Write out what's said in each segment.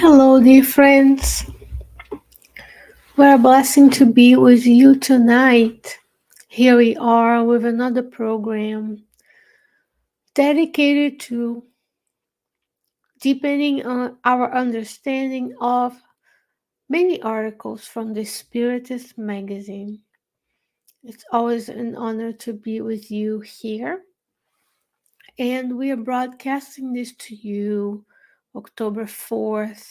Hello, dear friends. What a blessing to be with you tonight. Here we are with another program dedicated to deepening our understanding of many articles from the Spiritist magazine. It's always an honor to be with you here. And we are broadcasting this to you October 4th,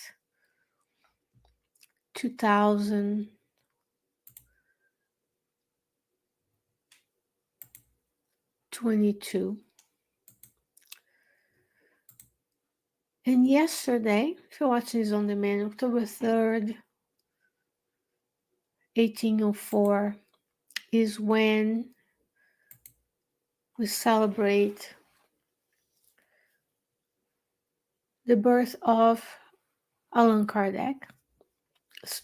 2022. And yesterday, if you're watching this on demand, October 3rd, 1804, is when we celebrate the birth of Allan Kardec.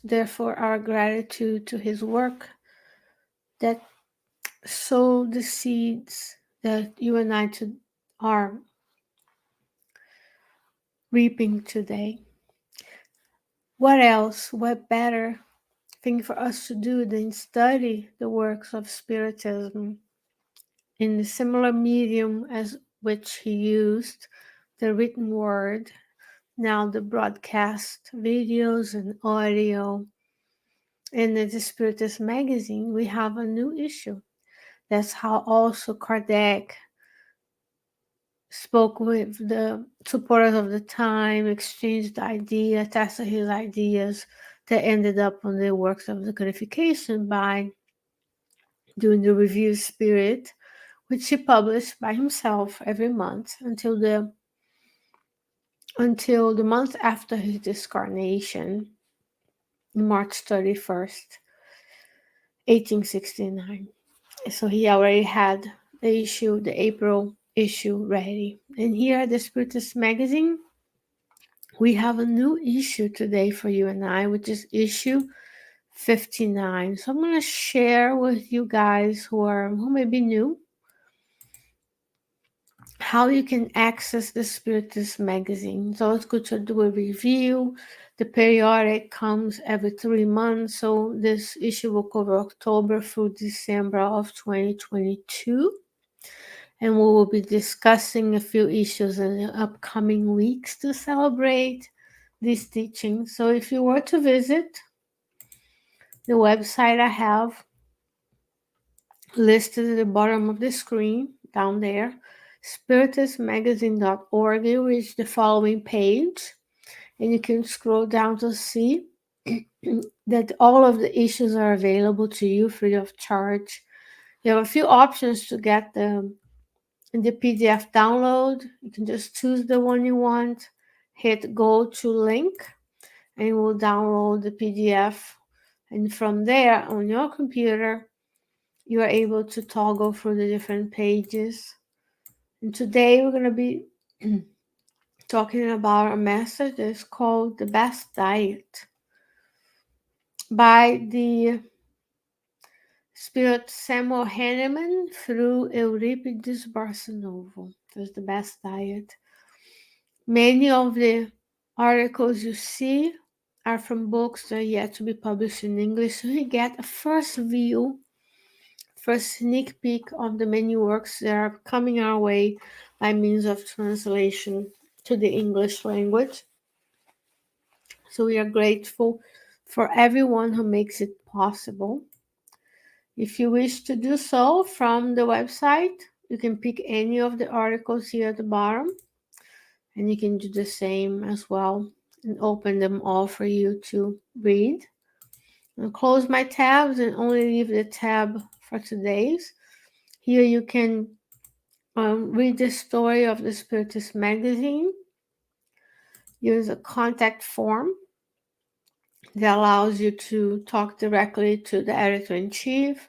Therefore, our gratitude to his work that sowed the seeds that you and I are reaping today. What else, what better thing for us to do than study the works of Spiritism in the similar medium as which he used, the written word, now the broadcast videos and audio. In the Spiritist magazine, we have a new issue. That's how also Kardec spoke with the supporters of the time, exchanged ideas, tested his ideas that ended up on the works of the codification by doing the review Spirit, which he published by himself every month until the month after his discarnation, March 31st, 1869. So he already had the April issue ready. And here at the Spiritist magazine, we have a new issue today for you and I, which is issue 59. So I'm going to share with you guys who may be new how you can access the Spiritist magazine. So it's good to do a review. The periodic comes every 3 months, so this issue will cover October through December of 2022. And we will be discussing a few issues in the upcoming weeks to celebrate these teachings. So if you were to visit the website I have listed at the bottom of the screen down there, spiritistmagazine.org, you reach the following page, and you can scroll down to see that all of the issues are available to you free of charge. You have a few options to get the PDF download. You can just choose the one you want, hit go to link, and it will download the PDF. And from there, on your computer, you are able to toggle through the different pages. And today we're going to be talking about a message that's called The Best Diet by the Spirit Samuel Hahnemann through Euripedes Barsanulfo. That's The Best Diet. Many of the articles you see are from books that are yet to be published in English, so you get a first view, first sneak peek of the many works that are coming our way by means of translation to the English language. So we are grateful for everyone who makes it possible. If you wish to do so from the website, you can pick any of the articles here at the bottom, and you can do the same as well and open them all for you to read. I'll close my tabs and only leave the tab for today's. Here you can read the story of the Spiritist magazine. Use a contact form that allows you to talk directly to the editor-in-chief.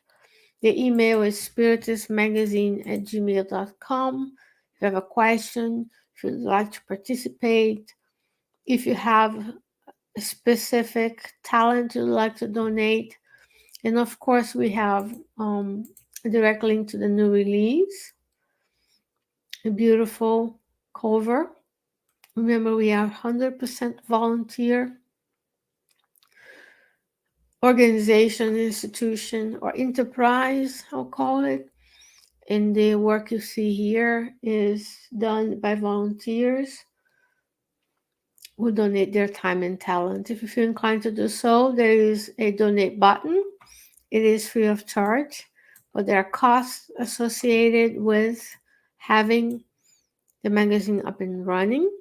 The email is spiritistmagazine@gmail.com. If you have a question, if you'd like to participate, if you have a specific talent you'd like to donate, and of course we have a direct link to the new release, a beautiful cover Remember, we are 100% volunteer organization, institution, or enterprise, I'll call it. And the work you see here is done by volunteers who donate their time and talent. If you feel inclined to do so, there is a donate button. It is free of charge, but there are costs associated with having the magazine up and running.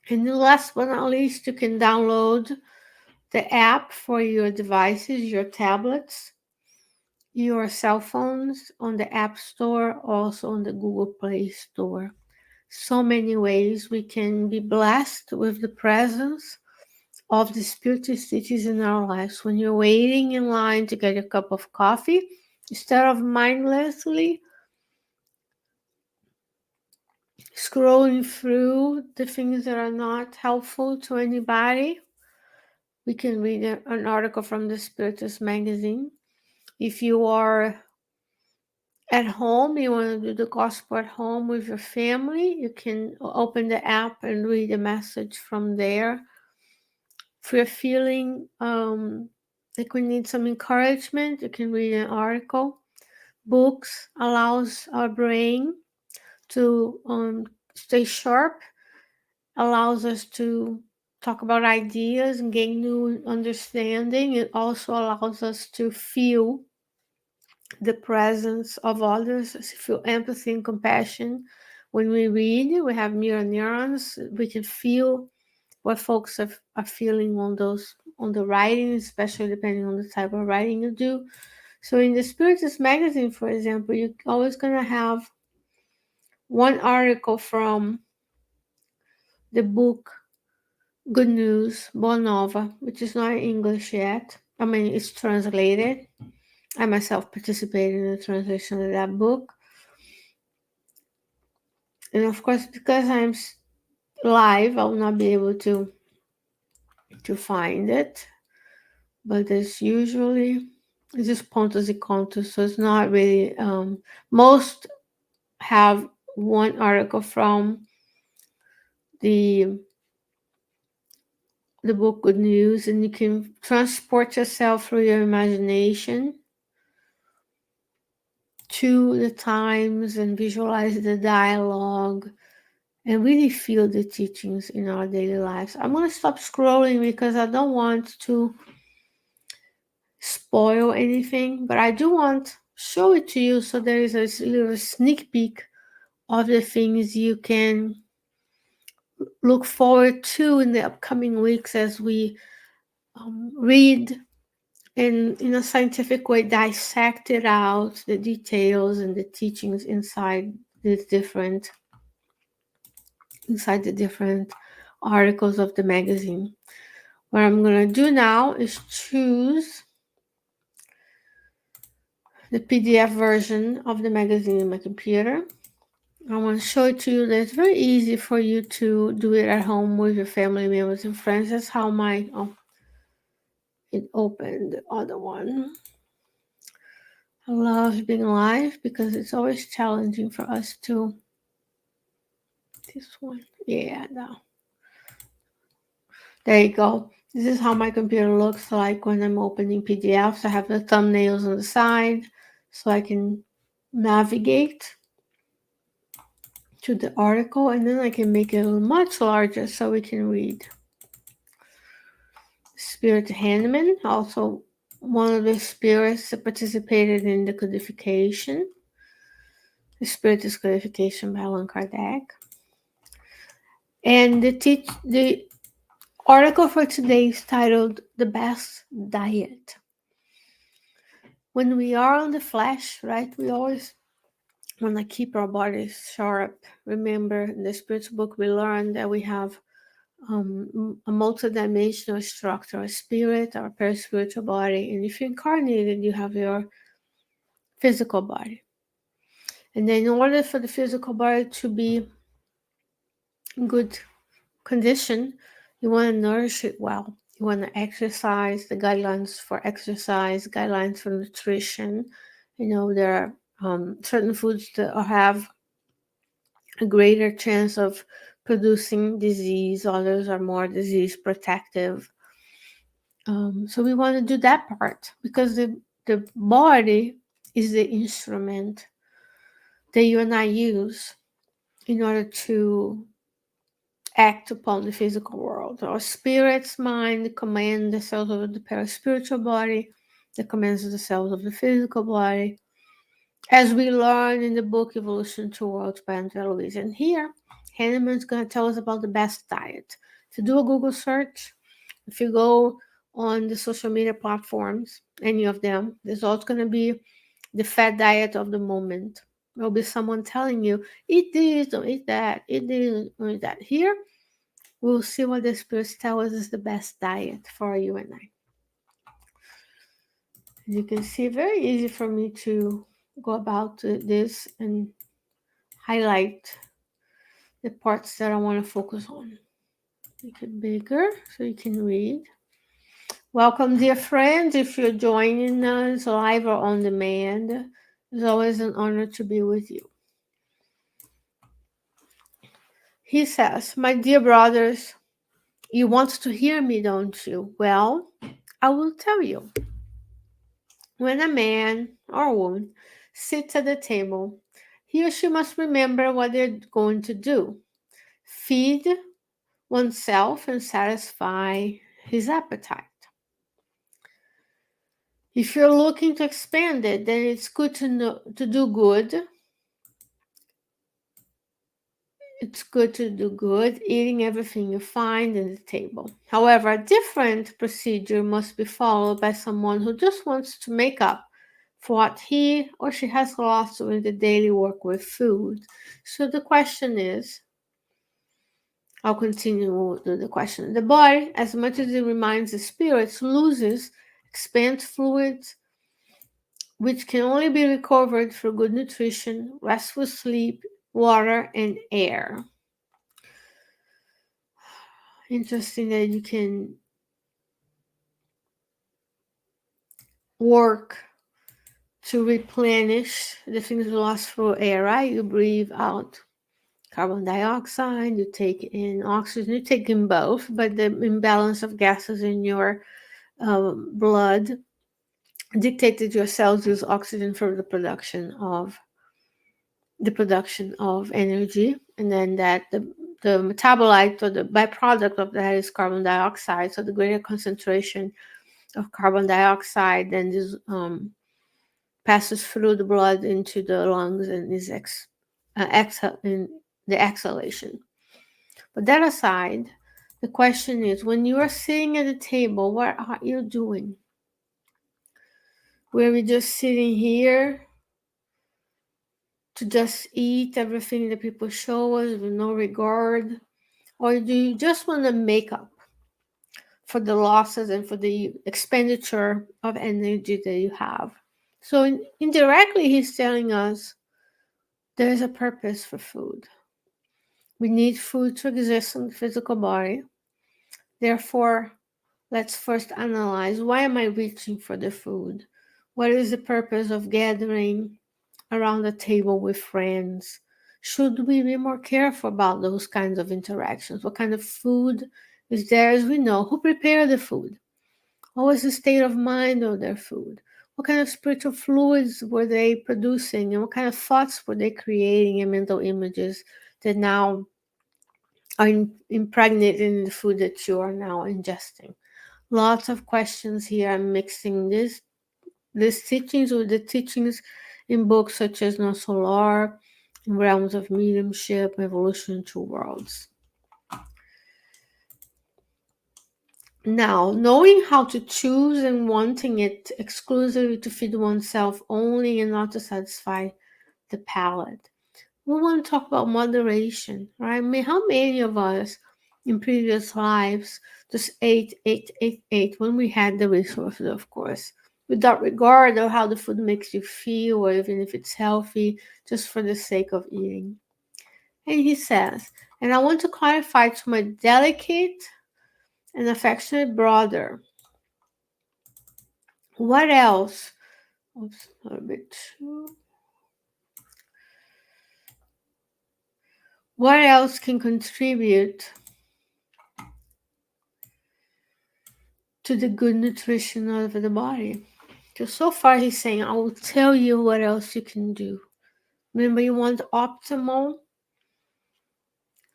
And last but not least, you can download the app for your devices, your tablets, your cell phones on the App Store, also on the Google Play Store. So many ways we can be blessed with the presence of the Spiritist teachers in our lives. When you're waiting in line to get a cup of coffee, instead of mindlessly scrolling through the things that are not helpful to anybody, we can read an article from the Spiritist magazine. If you are at home, you want to do the gospel at home with your family, you can open the app and read a message from there. If you're feeling like we need some encouragement, you can read an article. Books allows our brain to stay sharp, allows us to talk about ideas and gain new understanding. It also allows us to feel the presence of others, feel empathy and compassion. When we read, we have mirror neurons. We can feel what folks are feeling on the writing, especially depending on the type of writing you do. So in the Spiritist magazine, for example, you're always gonna have one article from the book Good News, Boa Nova, which is not in English yet. I mean, it's translated. I myself participated in the translation of that book. And of course, because I'm live, I will not be able to find it. But there's usually, it's just pontos e contos, so it's not really, most have one article from the book Good News, and you can transport yourself through your imagination to the times and visualize the dialogue and really feel the teachings in our daily lives. I'm going to stop scrolling because I don't want to spoil anything, but I do want to show it to you so there is a little sneak peek of the things you can look forward to in the upcoming weeks as we read and in a scientific way dissect it out, the details and the teachings inside the different articles of the magazine. What I'm going to do now is choose the PDF version of the magazine in my computer. I want to show it to you that it's very easy for you to do it at home with your family members and friends. That's how it opened the other one. I love being live because it's always challenging for us to. This one, yeah, no. There you go. This is how my computer looks like when I'm opening PDFs. I have the thumbnails on the side so I can navigate to the article, and then I can make it much larger so we can read. Spirit Hahnemann, also one of the spirits that participated in the codification. The Spiritist codification by Allan Kardec. And the article for today is titled The Best Diet. When we are on the flesh, right, we always want to keep our bodies sharp. Remember, in the spiritual book, we learned that we have a multidimensional structure, a spirit, our perispiritual body. And if you're incarnated, you have your physical body. And then in order for the physical body to be in good condition, you want to nourish it well. You want to exercise, the guidelines for exercise, guidelines for nutrition. You know, there are certain foods that have a greater chance of producing disease, others are more disease protective. So we want to do that part because the body is the instrument that you and I use in order to act upon the physical world. Our spirit's mind commands the cells of the paraspiritual body, that commands the cells of the physical body, as we learn in the book Evolution to Worlds by Andrea Louise. And here, Hahnemann's going to tell us about the best diet. If you do a Google search, if you go on the social media platforms, any of them, there's always going to be the fat diet of the moment. There'll be someone telling you, eat this, don't eat that, eat this, don't eat that. Here, we'll see what the spirits tell us is the best diet for you and I. As you can see, very easy for me to go about this and highlight the parts that I want to focus on. Make it bigger so you can read. Welcome, dear friends. If you're joining us live or on demand, it's always an honor to be with you. He says, my dear brothers, you want to hear me, don't you? Well, I will tell you. When a man or woman sits at the table, he or she must remember what they're going to do. Feed oneself and satisfy his appetite. If you're looking to expand it, then it's good to do good. It's good to do good, eating everything you find in the table. However, a different procedure must be followed by someone who just wants to make up for what he or she has lost during the daily work with food. So the question is, I'll continue with the question. The body, as much as it reminds the spirits, loses expands fluids, which can only be recovered through good nutrition, restful sleep, water, and air. Interesting that you can work to replenish the things lost through air, right? You breathe out carbon dioxide, you take in oxygen, you take in both, but the imbalance of gases in your blood dictated your cells use oxygen for the production of energy, and then that the metabolite or the byproduct of that is carbon dioxide. So the greater concentration of carbon dioxide then this passes through the blood into the lungs and is in the exhalation. But that aside, the question is, when you are sitting at the table, what are you doing? Were we just sitting here to just eat everything that people show us with no regard? Or do you just want to make up for the losses and for the expenditure of energy that you have? So indirectly, he's telling us there is a purpose for food. We need food to exist in the physical body. Therefore, let's first analyze, why am I reaching for the food? What is the purpose of gathering around the table with friends? Should we be more careful about those kinds of interactions? What kind of food is there? As we know, who prepared the food? What was the state of mind of their food? What kind of spiritual fluids were they producing? And what kind of thoughts were they creating and mental images that now are impregnated in the food that you are now ingesting? Lots of questions here. I'm mixing these teachings with the teachings in books such as No Solar, Realms of Mediumship, Evolution to Worlds. Now, knowing how to choose and wanting it exclusively to feed oneself only and not to satisfy the palate. We want to talk about moderation, right? I mean, how many of us in previous lives just ate when we had the resources, of course, without regard of how the food makes you feel or even if it's healthy, just for the sake of eating. And he says, and I want to clarify to my delicate and affectionate brother, what else? Oops, a little bit too. What else can contribute to the good nutrition of the body? So far he's saying, I will tell you what else you can do. Remember, you want optimal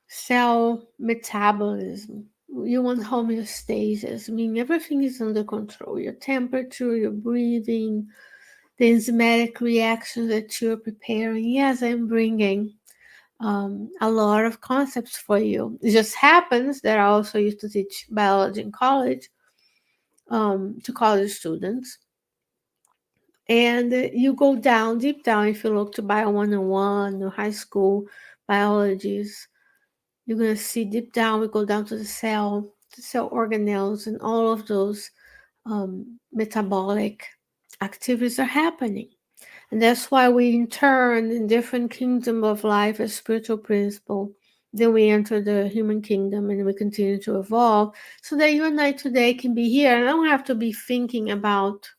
cell metabolism. You want homeostasis, meaning everything is under control. Your temperature, your breathing, the enzymatic reactions that you're preparing. Yes, I'm bringing a lot of concepts for you. It just happens that I also used to teach biology in college to college students. And you go down, deep down, if you look to Bio 101 or high school biologies, you're going to see deep down, we go down to the cell organelles, and all of those metabolic activities are happening. And that's why we in turn in different kingdom of life as spiritual principle. Then we enter the human kingdom and we continue to evolve so that you and I today can be here. And I don't have to be thinking about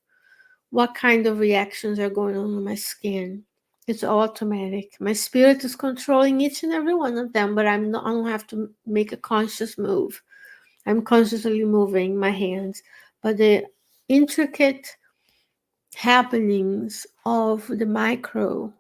what kind of reactions are going on my skin. It's automatic. My spirit is controlling each and every one of them, but I don't have to make a conscious move. I'm consciously moving my hands. But the intricate happenings of the micro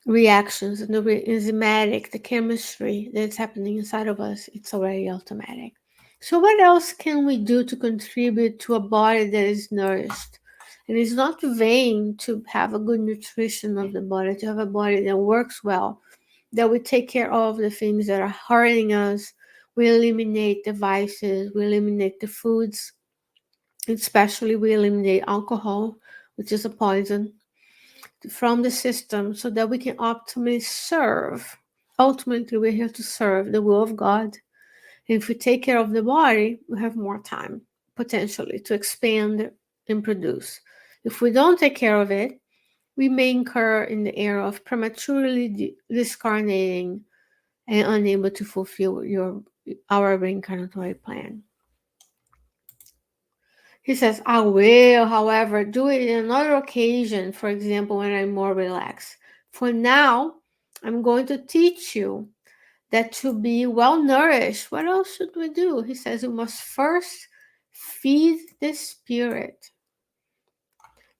reactions and the enzymatic, the chemistry that's happening inside of us, it's already automatic. So what else can we do to contribute to a body that is nourished? And it's not vain to have a good nutrition of the body, to have a body that works well, that we take care of the things that are hurting us. We eliminate the vices, we eliminate the foods, especially we eliminate alcohol, which is a poison, from the system so that we can optimally serve. Ultimately, we're here to serve the will of God. And if we take care of the body, we have more time potentially to expand and produce. If we don't take care of it, we may incur in the era of prematurely discarnating and unable to fulfill our reincarnatory plan. He says, I will, however, do it in another occasion, for example, when I'm more relaxed. For now, I'm going to teach you that to be well nourished, what else should we do? He says, you must first feed the spirit.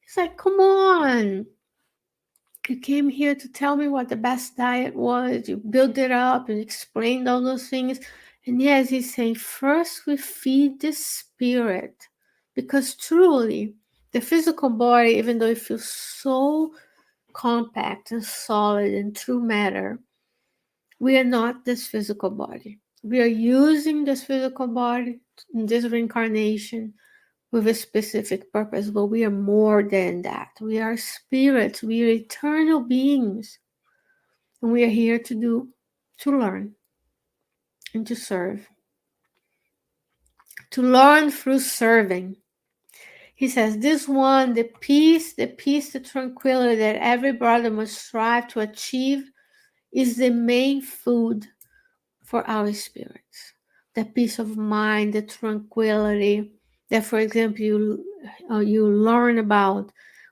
He's like, come on. You came here to tell me what the best diet was. You built it up and explained all those things. And yes, he's saying, first we feed the spirit. Because truly, the physical body, even though it feels so compact and solid and true matter, we are not this physical body. We are using this physical body in this reincarnation with a specific purpose, but we are more than that. We are spirits, we are eternal beings, and we are here to learn, and to serve. To learn through serving. He says, this one, the peace, the tranquility that every brother must strive to achieve is the main food for our spirits. The peace of mind, the tranquility that, for example, you learn about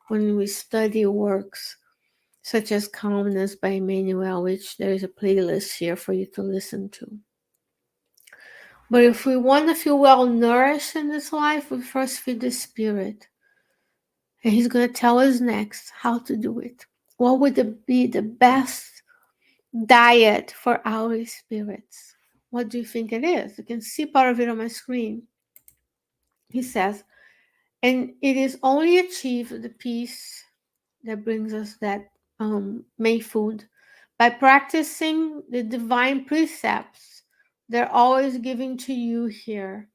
when we study works such as Calmness by Emmanuel, which there is a playlist here for you to listen to. But if we want to feel well nourished in this life, we first feed the spirit. And he's going to tell us next how to do it. What would be the best diet for our spirits? What do you think it is? You can see part of it on my screen. He says, and it is only achieved the peace that brings us that main food by practicing the divine precepts they're always giving to you here.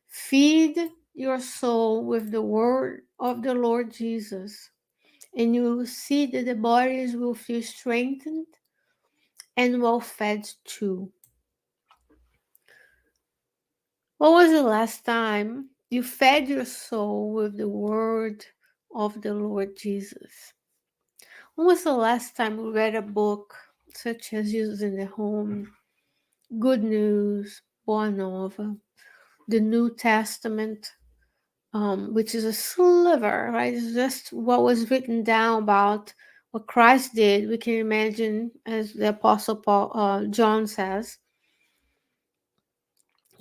Feed your soul with the word of the Lord Jesus, and you will see that the bodies will feel strengthened and well fed too. What was the last time you fed your soul with the word of the Lord Jesus? When was the last time you read a book such as Jesus in the Home, Good News, Boa Nova, the New Testament, which is a sliver, right? It's just what was written down about what Christ did, we can imagine, as the Apostle John says,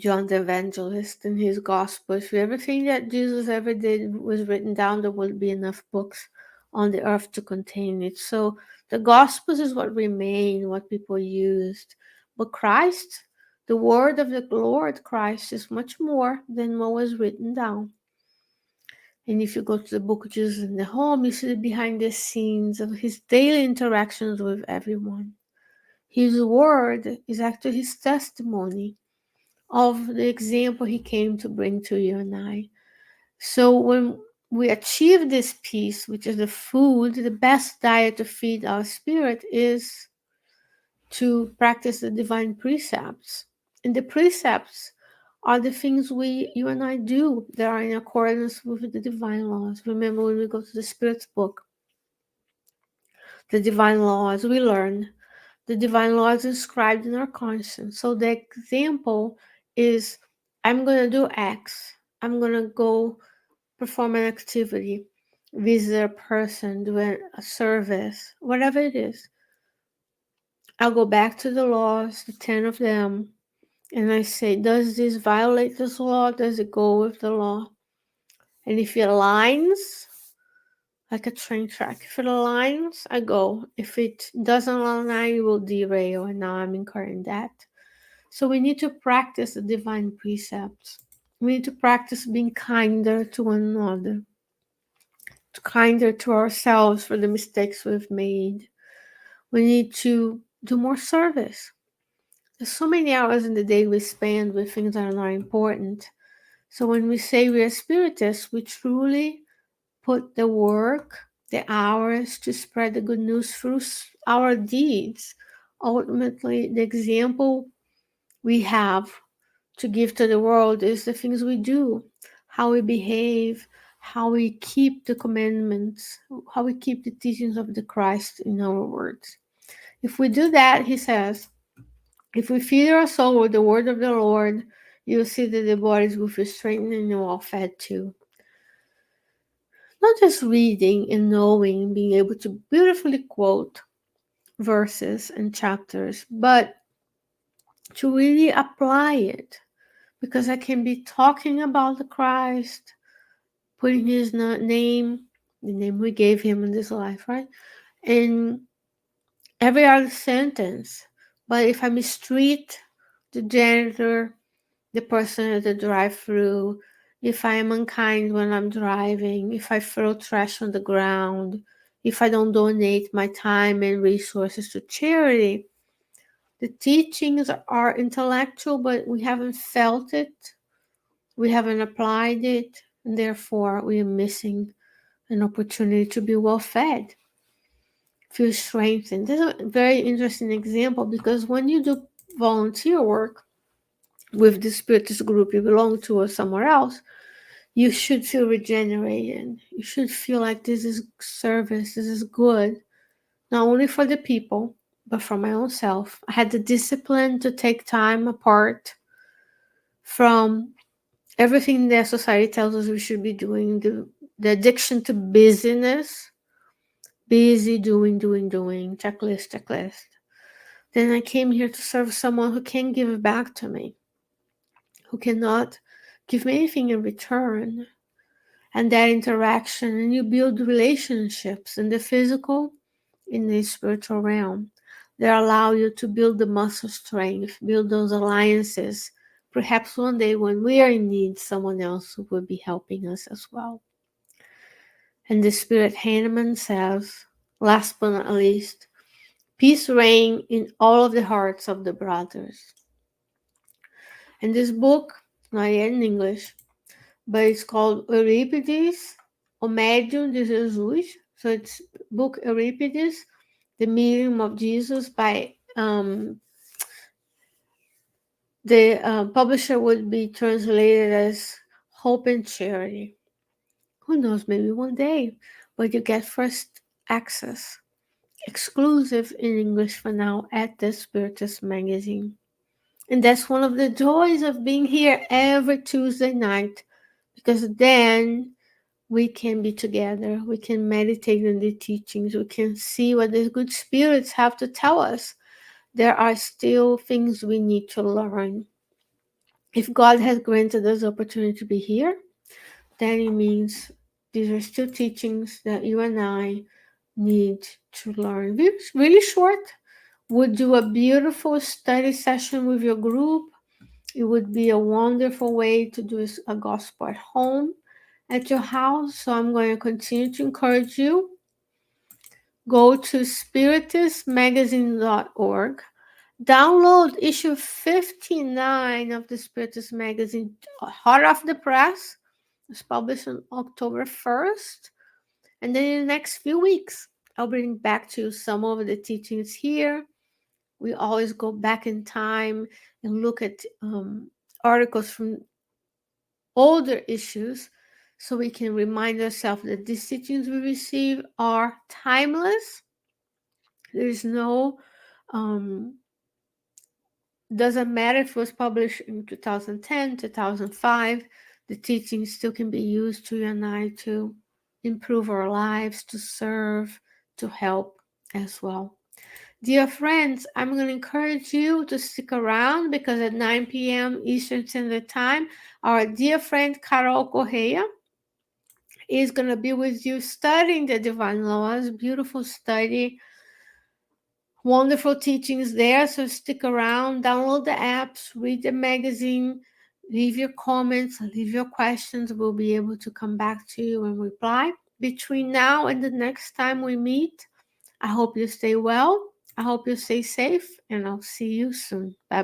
John the Evangelist in his Gospel, if everything that Jesus ever did was written down, there would be enough books on the earth to contain it. So the Gospels is what remain, what people used. But Christ, the word of the Lord Christ, is much more than what was written down. And if you go to the book of Jesus in the Home, you see the behind the scenes of his daily interactions with everyone. His word is actually his testimony of the example he came to bring to you and I. So when we achieve this peace, which is the food, the best diet to feed our spirit is to practice the divine precepts. And the precepts are the things you and I do that are in accordance with the divine laws. Remember when we go to the Spirit's book, the divine laws, we learn the divine laws inscribed in our conscience. So the example is, I'm going to do X. I'm going to go perform an activity, visit a person, do a service, whatever it is. I'll go back to the laws, the 10 of them, and I say, does this violate this law? Does it go with the law? And if it aligns, like a train track, if it aligns, I go. If it doesn't align, it will derail, and now I'm incurring that. So we need to practice the divine precepts. We need to practice being kinder to one another, kinder to ourselves for the mistakes we've made. We need to do more service. There's so many hours in the day we spend with things that are not important. So when we say we are Spiritists, we truly put the work, the hours to spread the good news through our deeds. Ultimately, the example we have to give to the world is the things we do, how we behave, how we keep the commandments, how we keep the teachings of the Christ in our words. If we do that, he says, if we feed our soul with the word of the Lord, you'll see that the bodies will feel strengthened and well fed too. Not just reading and knowing, being able to beautifully quote verses and chapters, but to really apply it. Because I can be talking about the Christ, putting his name, the name we gave him in this life, right? In every other sentence. But if I mistreat the janitor, the person at the drive-through, if I am unkind when I'm driving, if I throw trash on the ground, if I don't donate my time and resources to charity, the teachings are intellectual, but we haven't felt it. We haven't applied it, and therefore we are missing an opportunity to be well fed, feel strengthened. This is a very interesting example because when you do volunteer work with the Spiritist group you belong to or somewhere else, you should feel regenerated. You should feel like this is service, this is good, not only for the people, but for my own self. I had the discipline to take time apart from everything that society tells us we should be doing, the addiction to busyness, busy doing, checklist. Then I came here to serve someone who can give back to me, who cannot give me anything in return. And that interaction, and you build relationships in the physical, in the spiritual realm that allow you to build the muscle strength, build those alliances. Perhaps one day when we are in need, someone else will be helping us as well. And the Spirit Hahnemann says, last but not least, peace reign in all of the hearts of the brothers. And this book, not yet in English, but it's called Euripedes, O Médium de Jesus. So it's book Euripedes, The Medium of Jesus by the publisher would be translated as Hope and Charity. Who knows, maybe one day, but you get first access, exclusive in English for now at the Spiritist magazine. And that's one of the joys of being here every Tuesday night, because then we can be together. We can meditate on the teachings. We can see what the good spirits have to tell us. There are still things we need to learn. If God has granted us the opportunity to be here, then it means these are still teachings that you and I need to learn. It's really short. Would do a beautiful study session with your group. It would be a wonderful way to do a gospel at home, at your house. So I'm going to continue to encourage you. Go to spiritistmagazine.org. Download issue 59 of the Spiritist magazine, hot off the press. It's published on October 1st. And then in the next few weeks, I'll bring back to you some of the teachings here. We always go back in time and look at articles from older issues so we can remind ourselves that these teachings we receive are timeless. There is no, doesn't matter if it was published in 2010, 2005, the teachings still can be used to unite, to improve our lives, to serve, to help as well. Dear friends, I'm going to encourage you to stick around because at 9 p.m. Eastern Standard Time, our dear friend Carol Correa is going to be with you studying the Divine Laws. Beautiful study, wonderful teachings there. So stick around, download the apps, read the magazine, leave your comments, leave your questions. We'll be able to come back to you and reply. Between now and the next time we meet, I hope you stay well. I hope you stay safe, and I'll see you soon. Bye.